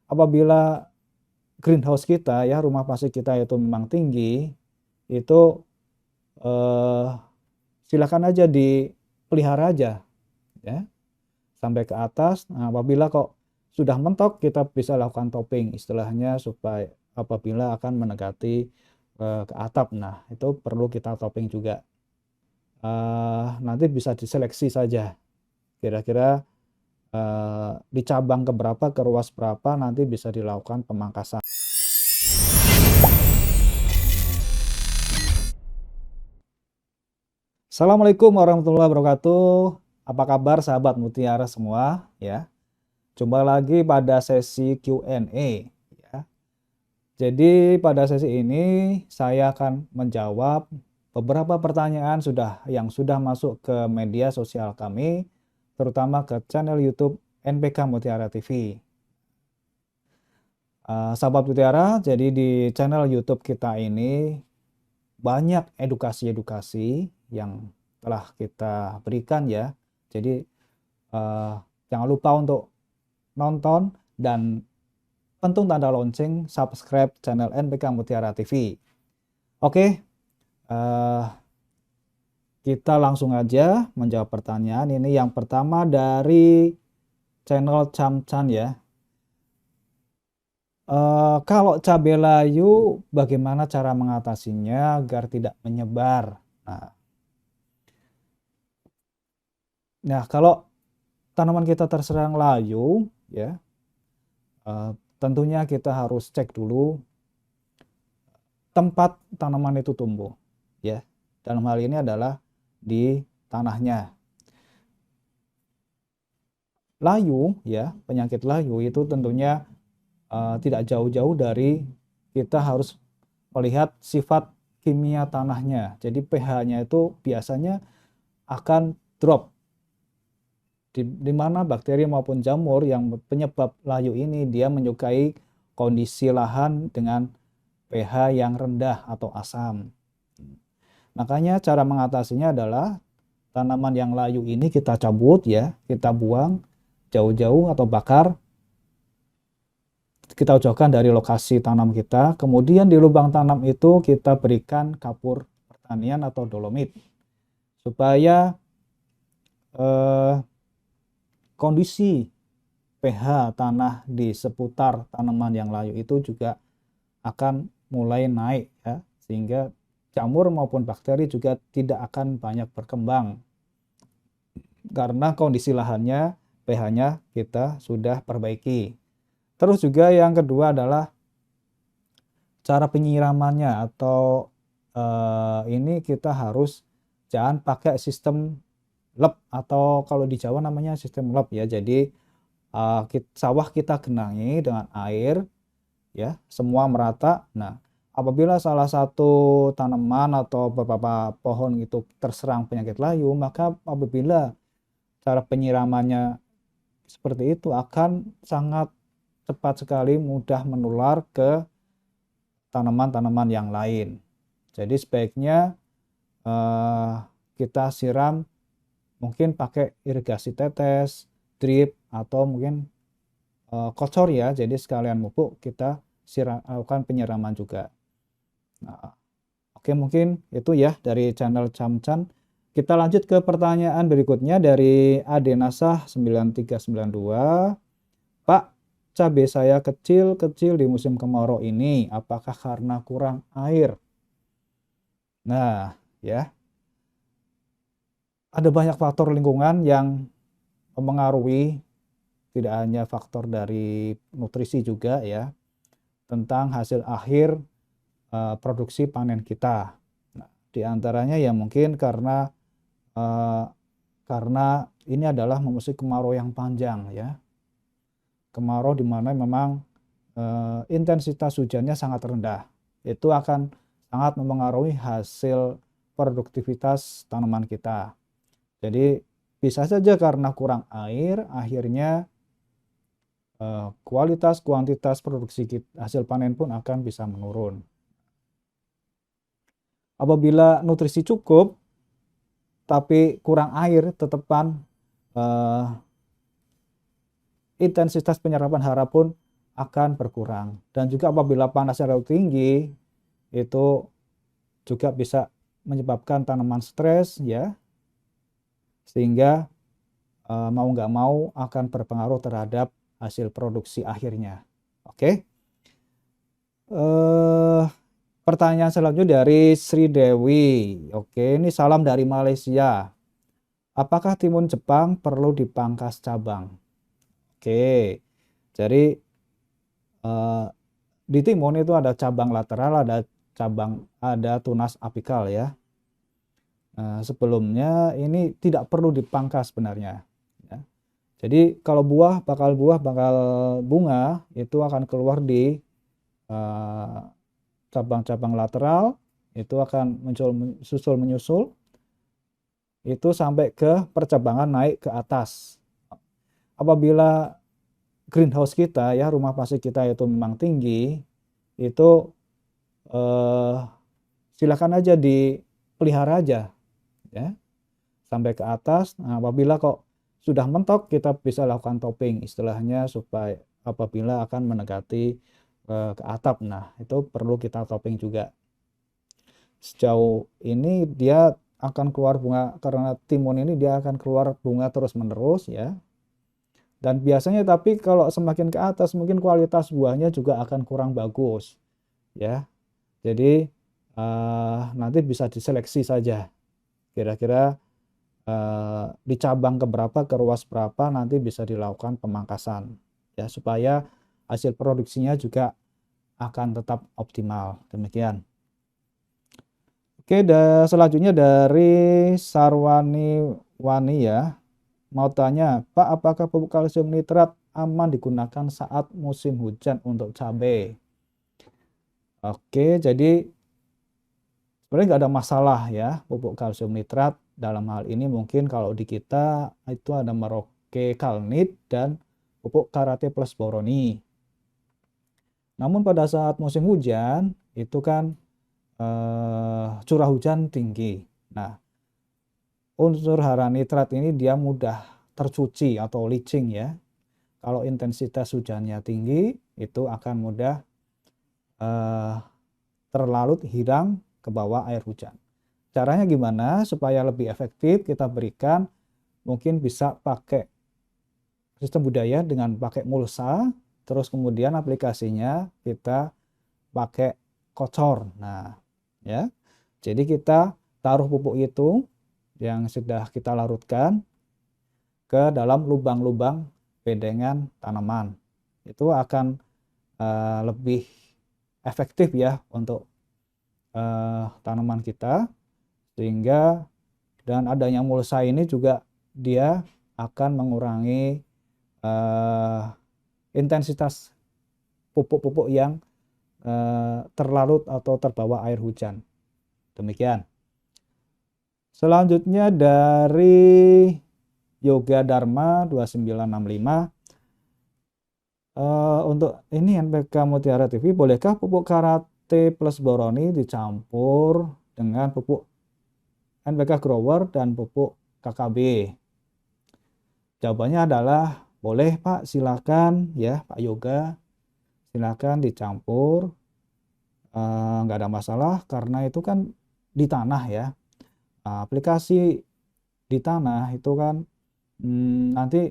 apabila greenhouse kita ya, rumah plastik kita itu memang tinggi, itu eh, silakan aja dipelihara aja ya sampai ke atas. Nah, apabila kok sudah mentok, kita bisa lakukan topping istilahnya, supaya apabila akan mendekati ke atap, nah itu perlu kita topping juga. Nanti bisa diseleksi saja kira-kira di cabang keberapa, ke ruas berapa, nanti bisa dilakukan pemangkasan. Assalamualaikum warahmatullahi wabarakatuh. Apa kabar sahabat Mutiara semua ya? Jumpa lagi pada sesi Q&A ya. Jadi pada sesi ini saya akan menjawab beberapa pertanyaan yang sudah masuk ke media sosial kami, terutama ke channel YouTube NPK Mutiara TV. Sahabat Mutiara, jadi di channel YouTube kita ini banyak edukasi-edukasi yang telah kita berikan ya. Jadi jangan lupa untuk nonton dan pentung tanda lonceng, subscribe channel NPK Mutiara TV. Oke, kita langsung aja menjawab pertanyaan. Ini yang pertama dari channel Camcan ya. Kalau cabai layu, bagaimana cara mengatasinya agar tidak menyebar? Nah, kalau tanaman kita terserang layu, ya, tentunya kita harus cek dulu tempat tanaman itu tumbuh, ya. Dalam hal ini adalah di tanahnya. Layu, ya, penyakit layu itu tentunya tidak jauh-jauh dari kita harus melihat sifat kimia tanahnya. Jadi pH-nya itu biasanya akan drop. Di mana bakteri maupun jamur yang penyebab layu ini dia menyukai kondisi lahan dengan pH yang rendah atau asam. Makanya cara mengatasinya adalah tanaman yang layu ini kita cabut ya, kita buang jauh-jauh atau bakar. Kita jauhkan dari lokasi tanam kita. Kemudian di lubang tanam itu kita berikan kapur pertanian atau dolomit supaya kondisi pH tanah di seputar tanaman yang layu itu juga akan mulai naik ya, sehingga jamur maupun bakteri juga tidak akan banyak berkembang karena kondisi lahannya, pH-nya kita sudah perbaiki. Terus juga yang kedua adalah cara penyiramannya, atau ini kita harus jangan pakai sistem lep, atau kalau di Jawa namanya sistem lep ya. Jadi sawah kita genangi dengan air ya, semua merata. Nah, apabila salah satu tanaman atau beberapa pohon itu terserang penyakit layu, maka apabila cara penyiramannya seperti itu akan sangat cepat sekali mudah menular ke tanaman-tanaman yang lain. Jadi sebaiknya kita siram mungkin pakai irigasi tetes, drip, atau mungkin kocor ya. Jadi sekalian pupuk kita lakukan penyiraman juga. Nah, oke, mungkin itu ya dari channel Camcan. Kita lanjut ke pertanyaan berikutnya dari Adenasah 9392. Pak, cabai saya kecil-kecil di musim kemarau ini, apakah karena kurang air? Nah, ya. Ada banyak faktor lingkungan yang mempengaruhi, tidak hanya faktor dari nutrisi juga ya, tentang hasil akhir produksi panen kita. Nah, di antaranya ya mungkin karena ini adalah musim kemarau yang panjang ya. Kemarau di mana memang intensitas hujannya sangat rendah. Itu akan sangat mempengaruhi hasil produktivitas tanaman kita. Jadi bisa saja karena kurang air, akhirnya kualitas kuantitas produksi hasil panen pun akan bisa menurun. Apabila nutrisi cukup tapi kurang air, tetepan intensitas penyerapan hara pun akan berkurang. Dan juga apabila panasnya terlalu tinggi, itu juga bisa menyebabkan tanaman stres ya, sehingga mau nggak mau akan berpengaruh terhadap hasil produksi akhirnya. Oke. Pertanyaan selanjutnya dari Sri Dewi. Oke, ini salam dari Malaysia. Apakah timun Jepang perlu dipangkas cabang? Oke, jadi di timun itu ada cabang lateral, ada tunas apikal ya. Sebelumnya ini tidak perlu dipangkas sebenarnya. Ya. Jadi kalau buah bakal bunga itu akan keluar di cabang-cabang lateral, itu akan menyusul itu sampai ke percabangan naik ke atas. Apabila greenhouse kita ya, rumah plastik kita itu memang tinggi, itu silakan aja dipelihara aja ya sampai ke atas. Nah, apabila kok sudah mentok, kita bisa lakukan topping istilahnya, supaya apabila akan mendekati ke atap, nah itu perlu kita topping juga. Sejauh ini dia akan keluar bunga, karena timun ini dia akan keluar bunga terus menerus ya. Dan biasanya tapi kalau semakin ke atas mungkin kualitas buahnya juga akan kurang bagus ya. Jadi nanti bisa diseleksi saja, kira-kira di cabang keberapa, ke ruas berapa, nanti bisa dilakukan pemangkasan ya, supaya hasil produksinya juga akan tetap optimal. Demikian. Oke, selanjutnya dari Sarwani Wani ya, mau tanya, Pak, apakah pupuk kalsium nitrat aman digunakan saat musim hujan untuk cabai? Oke, jadi sebenarnya nggak ada masalah ya pupuk kalsium nitrat. Dalam hal ini mungkin kalau di kita itu ada Merauke Kalnit dan pupuk Karate Plus Boroni. Namun pada saat musim hujan itu kan curah hujan tinggi. Nah, unsur hara nitrat ini dia mudah tercuci atau leaching ya. Kalau intensitas hujannya tinggi, itu akan mudah terlarut hilang ke bawah air hujan. Caranya gimana supaya lebih efektif kita berikan? Mungkin bisa pakai sistem budaya dengan pakai mulsa, terus kemudian aplikasinya kita pakai kocor. Nah, ya. Jadi kita taruh pupuk itu yang sudah kita larutkan ke dalam lubang-lubang bedengan tanaman. Itu akan lebih efektif ya untuk tanaman kita, sehingga dengan adanya mulsa ini juga dia akan mengurangi intensitas pupuk-pupuk yang terlarut atau terbawa air hujan. Demikian. Selanjutnya dari Yoga Dharma 2965, untuk ini NPK Mutiara TV, bolehkah pupuk Karate Plus Boroni dicampur dengan pupuk NPK Grower dan pupuk KKB? Jawabannya adalah boleh Pak, silakan ya Pak Yoga, silakan dicampur, nggak ada masalah, karena itu kan di tanah ya. Aplikasi di tanah itu kan nanti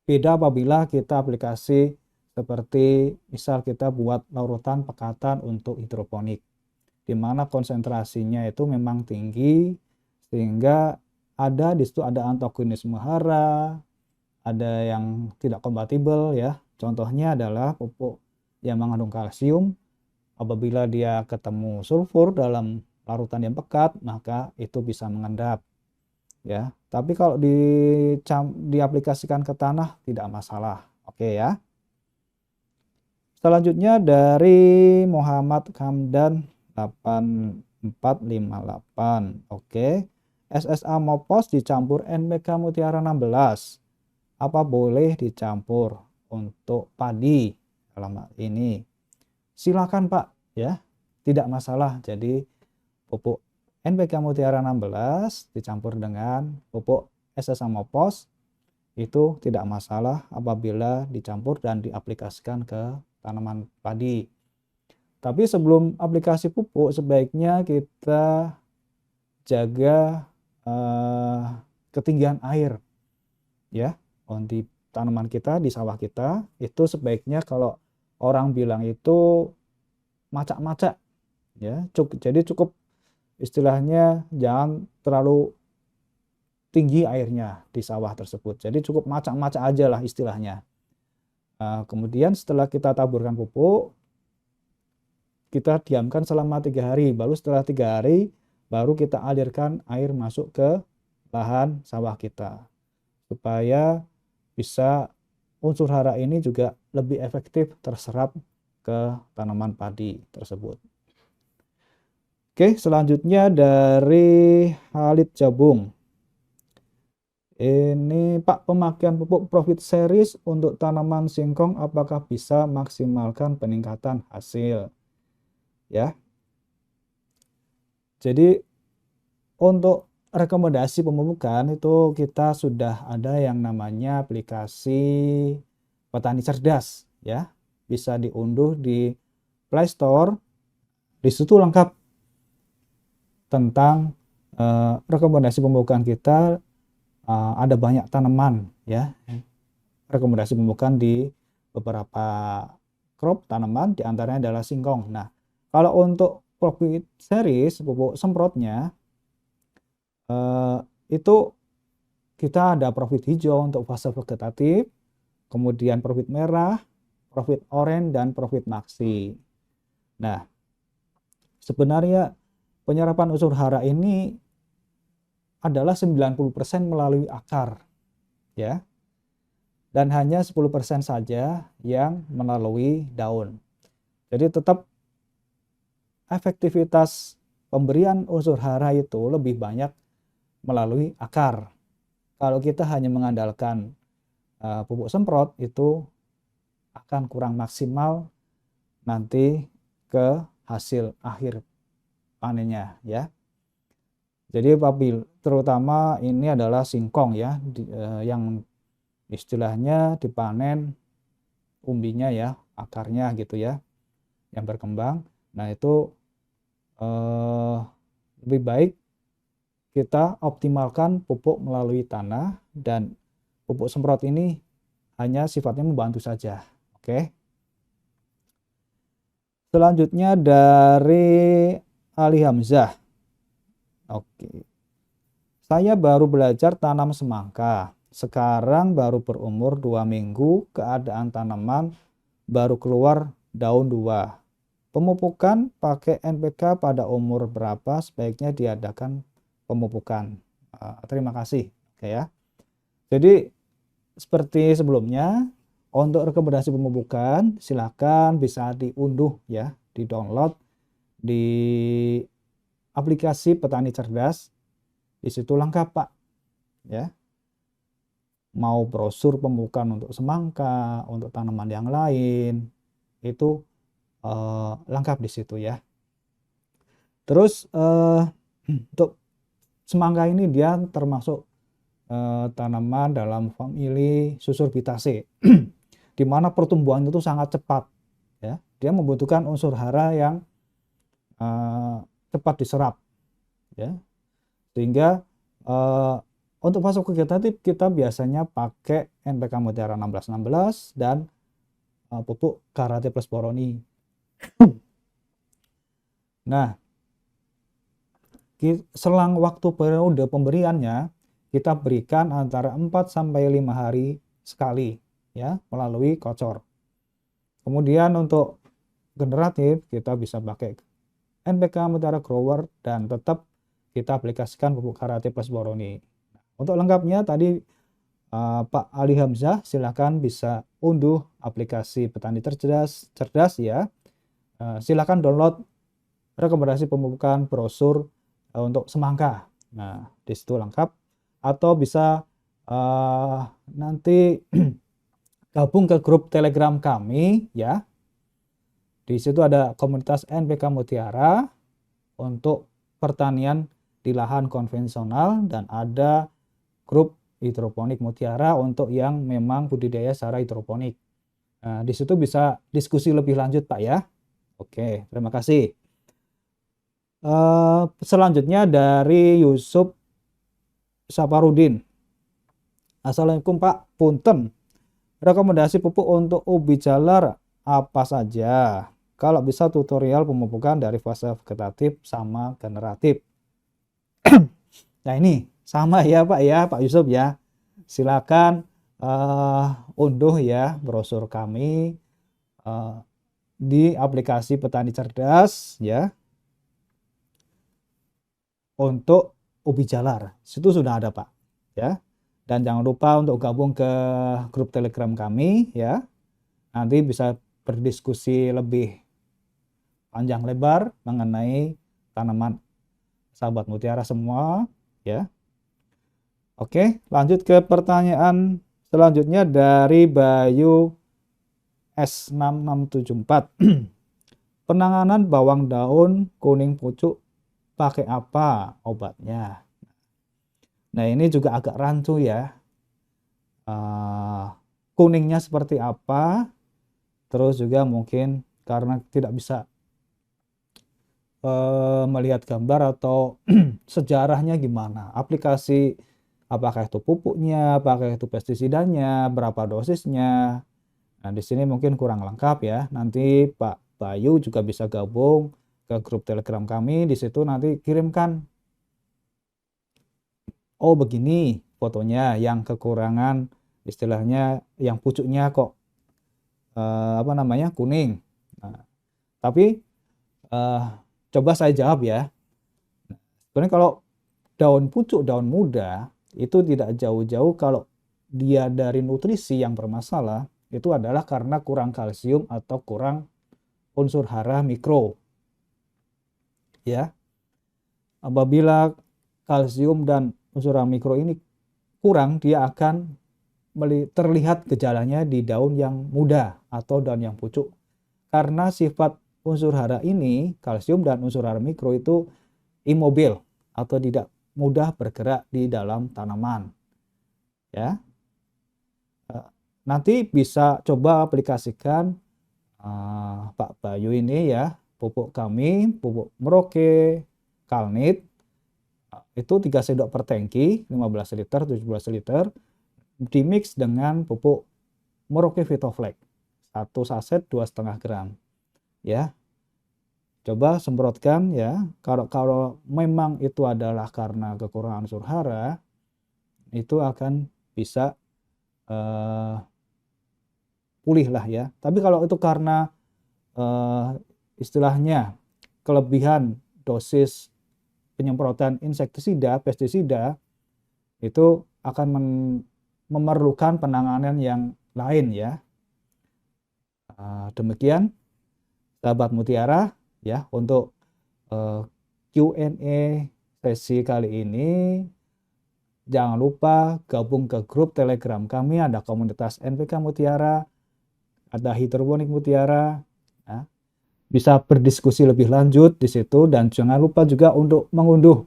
beda apabila kita aplikasi seperti misal kita buat larutan pekatan untuk hidroponik, di mana konsentrasinya itu memang tinggi, sehingga di situ ada antagonisme hara, ada yang tidak kompatibel ya. Contohnya adalah pupuk yang mengandung kalsium, apabila dia ketemu sulfur dalam larutan yang pekat, maka itu bisa mengendap ya. Tapi kalau diaplikasikan ke tanah tidak masalah. Oke ya. Selanjutnya dari Muhammad Hamdan 8458. Oke. SSA Mopos dicampur NPK Mutiara 16. Apa boleh dicampur untuk padi dalam hal ini? Silakan Pak ya. Tidak masalah. Jadi pupuk NPK Mutiara 16 dicampur dengan pupuk SSA Mopos itu tidak masalah apabila dicampur dan diaplikasikan ke tanaman padi. Tapi sebelum aplikasi pupuk sebaiknya kita jaga ketinggian air ya di tanaman kita, di sawah kita. Itu sebaiknya kalau orang bilang itu macak-macak ya. Jadi cukup istilahnya jangan terlalu tinggi airnya di sawah tersebut. Jadi cukup macak-macak aja lah istilahnya. Kemudian setelah kita taburkan pupuk, kita diamkan selama 3 hari. Baru setelah 3 hari, baru kita alirkan air masuk ke lahan sawah kita. Supaya bisa unsur hara ini juga lebih efektif terserap ke tanaman padi tersebut. Oke, selanjutnya dari Halid Jabung. Ini Pak, pemakaian pupuk Profit Series untuk tanaman singkong apakah bisa maksimalkan peningkatan hasil? Ya. Jadi untuk rekomendasi pemupukan itu kita sudah ada yang namanya aplikasi Petani Cerdas ya. Bisa diunduh di Play Store. Di situ lengkap tentang rekomendasi pemupukan kita. Ada banyak tanaman ya, rekomendasi pemupukan di beberapa crop tanaman, diantaranya adalah singkong. Nah, kalau untuk Profit Series pupuk semprotnya itu kita ada Profit hijau untuk fase vegetatif, kemudian Profit merah, Profit oranye, dan Profit maxi. Nah, sebenarnya penyerapan unsur hara ini adalah 90% melalui akar ya, dan hanya 10% saja yang melalui daun. Jadi tetap efektivitas pemberian unsur hara itu lebih banyak melalui akar. Kalau kita hanya mengandalkan pupuk semprot itu akan kurang maksimal nanti ke hasil akhir panennya ya. Jadi terutama ini adalah singkong ya, yang istilahnya dipanen umbinya ya, akarnya gitu ya, yang berkembang. Nah itu lebih baik kita optimalkan pupuk melalui tanah, dan pupuk semprot ini hanya sifatnya membantu saja. Oke. Selanjutnya dari Ali Hamzah. Oke. Saya baru belajar tanam semangka. Sekarang baru berumur 2 minggu, keadaan tanaman baru keluar daun 2. Pemupukan pakai NPK pada umur berapa sebaiknya diadakan pemupukan? Terima kasih. Oke ya. Jadi seperti sebelumnya, untuk rekomendasi pemupukan silakan bisa diunduh ya, di-download di aplikasi Petani Cerdas. Di situ lengkap Pak ya. Mau brosur pemupukan untuk semangka, untuk tanaman yang lain, itu lengkap di situ ya. Terus untuk semangka ini dia termasuk tanaman dalam famili Susurbitaceae, di mana pertumbuhan itu sangat cepat ya. Dia membutuhkan unsur hara yang cepat diserap ya, sehingga untuk fase vegetatif kita biasanya pakai NPK Mutiara 1616 dan pupuk Karate plus Boroni. Nah, selang waktu periode pemberiannya kita berikan antara 4-5 hari sekali ya, melalui kocor. Kemudian untuk generatif kita bisa pakai NPK Mutiara Grower dan tetap kita aplikasikan pupuk Karate plus Boroni. Untuk lengkapnya tadi Pak Ali Hamzah silakan bisa unduh aplikasi Petani Cerdas ya. Silakan download rekomendasi pemupukan brosur untuk semangka. Nah, di situ lengkap. Atau bisa nanti gabung ke grup Telegram kami ya. Di situ ada komunitas NPK Mutiara untuk pertanian di lahan konvensional, dan ada grup hidroponik Mutiara untuk yang memang budidaya secara hidroponik. Nah, di situ bisa diskusi lebih lanjut Pak ya. Oke, terima kasih. Selanjutnya dari Yusuf Saparudin. Assalamualaikum Pak, punten. Rekomendasi pupuk untuk ubi jalar apa saja? Kalau bisa tutorial pemupukan dari fase vegetatif sama generatif. Nah ini sama ya Pak ya, Pak Yusuf ya. Silakan unduh ya brosur kami di aplikasi Petani Cerdas ya untuk ubi jalar. Situ sudah ada Pak ya. Dan jangan lupa untuk gabung ke grup Telegram kami ya. Nanti bisa berdiskusi lebih panjang lebar mengenai tanaman sahabat mutiara semua ya. Oke, lanjut ke pertanyaan selanjutnya dari Bayu S6674. Penanganan bawang daun kuning pucuk pakai apa obatnya? Nah ini juga agak rancu ya. Kuningnya seperti apa? Terus juga mungkin karena tidak bisa melihat gambar atau sejarahnya gimana, aplikasi apakah itu pupuknya, apakah itu pestisidanya, berapa dosisnya. Nah di sini mungkin kurang lengkap ya. Nanti Pak Bayu juga bisa gabung ke grup Telegram kami. Di situ nanti kirimkan, oh begini fotonya, yang kekurangan istilahnya yang pucuknya kok kuning. Nah, tapi coba saya jawab ya. Sebenarnya kalau daun pucuk, daun muda itu tidak jauh-jauh kalau dia dari nutrisi yang bermasalah itu adalah karena kurang kalsium atau kurang unsur hara mikro. Ya. Apabila kalsium dan unsur hara mikro ini kurang, dia akan terlihat gejalanya di daun yang muda atau daun yang pucuk. Karena sifat unsur hara ini, kalsium dan unsur hara mikro itu imobil atau tidak mudah bergerak di dalam tanaman. Ya. Nanti bisa coba aplikasikan Pak Bayu ini ya, pupuk kami, pupuk Merauke, Kalnit, itu 3 sendok per tangki, 15 liter, 17 liter, dimix dengan pupuk Merauke Vitoflex, 1 saset 2,5 gram. Ya, coba semprotkan ya. Kalau memang itu adalah karena kekurangan unsur hara, itu akan bisa pulih lah ya. Tapi kalau itu karena istilahnya kelebihan dosis penyemprotan insektisida, pestisida, itu akan memerlukan penanganan yang lain ya. Demikian sahabat mutiara ya untuk Q&A sesi kali ini. Jangan lupa gabung ke grup Telegram kami, ada komunitas NPK Mutiara, ada hidroponik Mutiara. Ya. Bisa berdiskusi lebih lanjut di situ, dan jangan lupa juga untuk mengunduh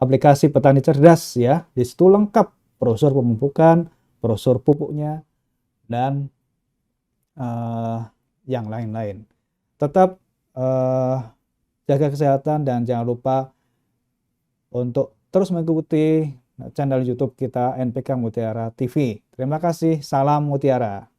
aplikasi Petani Cerdas ya. Di situ lengkap brosur pemupukan, brosur pupuknya, dan yang lain-lain. Tetap jaga kesehatan dan jangan lupa untuk terus mengikuti channel YouTube kita NPK Mutiara TV. Terima kasih, salam Mutiara.